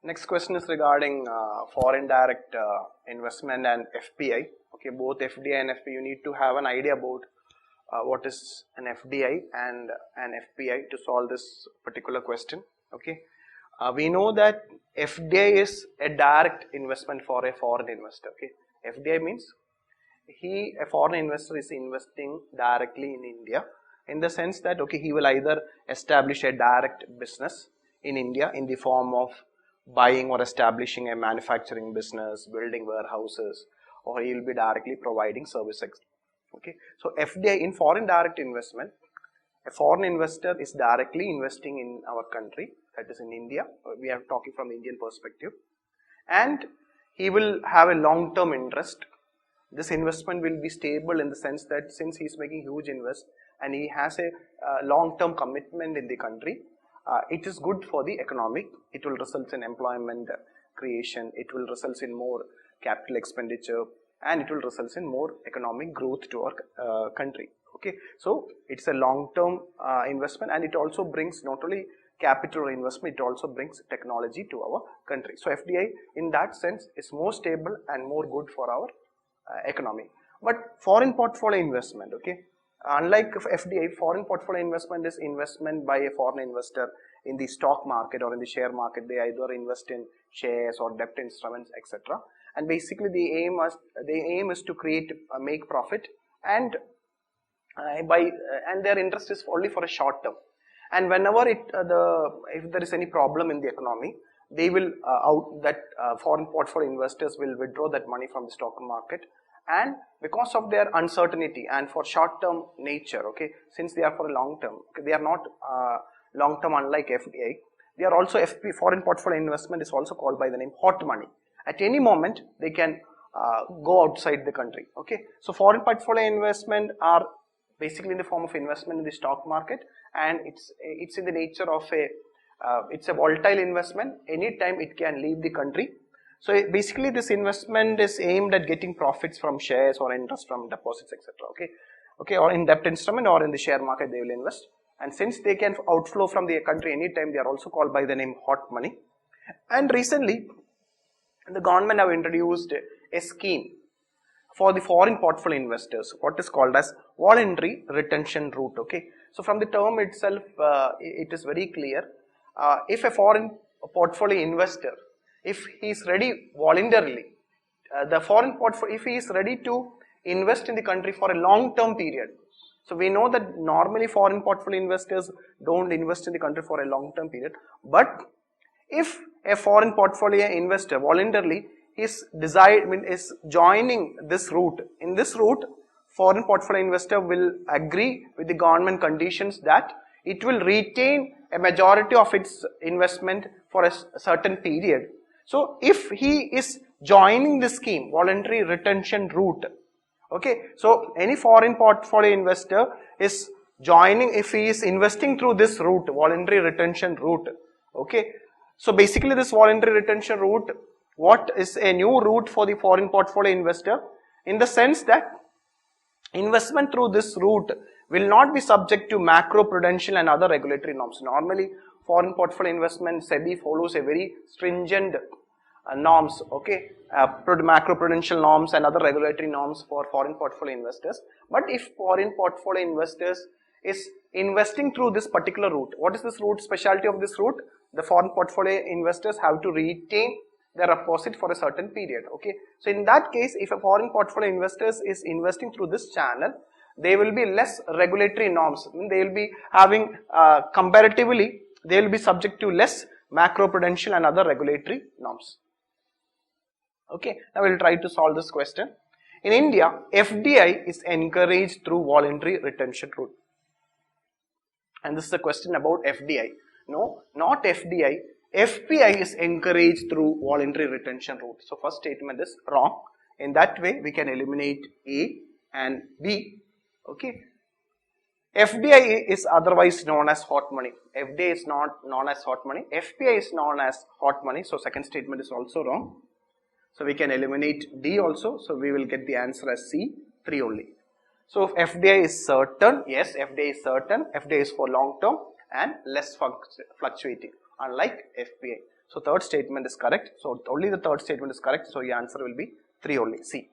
Next question is regarding foreign direct investment and FPI. Okay, both FDI and FPI, you need to have an idea about what is an FDI and an FPI to solve this particular question. Okay, we know that FDI is a direct investment for a foreign investor. Okay, FDI means a foreign investor is investing directly in India, in the sense that okay, he will either establish a direct business in India in the form of buying or establishing a manufacturing business, building warehouses, or he will be directly providing services. Okay, so FDI, in foreign direct investment, a foreign investor is directly investing in our country, that is in India. We are talking from the Indian perspective, and he will have a long-term interest. This investment will be stable in the sense that since he is making huge invest and he has a long-term commitment in the country, it is good for the economy. It will result in employment creation, it will result in more capital expenditure, and it will result in more economic growth to our country. Okay, so it's a long-term investment, and it also brings not only capital investment, it also brings technology to our country. So FDI in that sense is more stable and more good for our economy. But foreign portfolio investment, okay, unlike FDI, foreign portfolio investment is investment by a foreign investor in the stock market or in the share market. They either invest in shares or debt instruments, etc. And basically the aim is to make profit, and their interest is only for a short term. And whenever if there is any problem in the economy, they will foreign portfolio investors will withdraw that money from the stock market, and because of their uncertainty and for short term nature, okay, since they are for a long term, okay, they are not long term unlike FDI. They are also foreign portfolio investment is also called by the name hot money. At any moment they can go outside the country. Okay, so foreign portfolio investment are basically in the form of investment in the stock market, and it's in the nature of it's a volatile investment. Anytime it can leave the country. So basically this investment is aimed at getting profits from shares or interest from deposits, etc. Okay, or in debt instrument or in the share market they will invest. And since they can outflow from the country anytime, they are also called by the name hot money. And recently the government have introduced a scheme for the foreign portfolio investors, what is called as voluntary retention route. Okay, so from the term itself, it is very clear. If a foreign portfolio investor, if he is ready voluntarily, if he is ready to invest in the country for a long-term period. So we know that normally foreign portfolio investors don't invest in the country for a long-term period. But if a foreign portfolio investor voluntarily is joining this route, in this route, foreign portfolio investor will agree with the government conditions that it will retain a majority of its investment for a certain period. So if he is joining this scheme, voluntary retention route, okay, so any foreign portfolio investor is joining, if he is investing through this route, voluntary retention route, okay, so basically this voluntary retention route, what is a new route for the foreign portfolio investor, in the sense that investment through this route will not be subject to macro-prudential and other regulatory norms. Normally foreign portfolio investment, SEBI follows a very stringent norms, okay, macro-prudential norms and other regulatory norms for foreign portfolio investors. But if foreign portfolio investors is investing through this particular route, what is this route, specialty of this route? The foreign portfolio investors have to retain their deposit for a certain period. Okay, so in that case, if a foreign portfolio investors is investing through this channel, they will be less regulatory norms. They will be having comparatively, they will be subject to less macro-prudential and other regulatory norms. Okay, now we will try to solve this question. In India, FDI is encouraged through voluntary retention route. And this is a question about FDI. No, not FDI. FPI is encouraged through voluntary retention route. So first statement is wrong. In that way, we can eliminate A and B. Okay. FDI is otherwise known as hot money. FDI is not known as hot money. FPI is known as hot money. So second statement is also wrong. So we can eliminate D also. So we will get the answer as C, 3 only. So if FDI is certain, yes, FDI is certain. FDI is for long term and less fluctuating. unlike FPI. So third statement is correct. So only the third statement is correct. So your answer will be 3 only, C.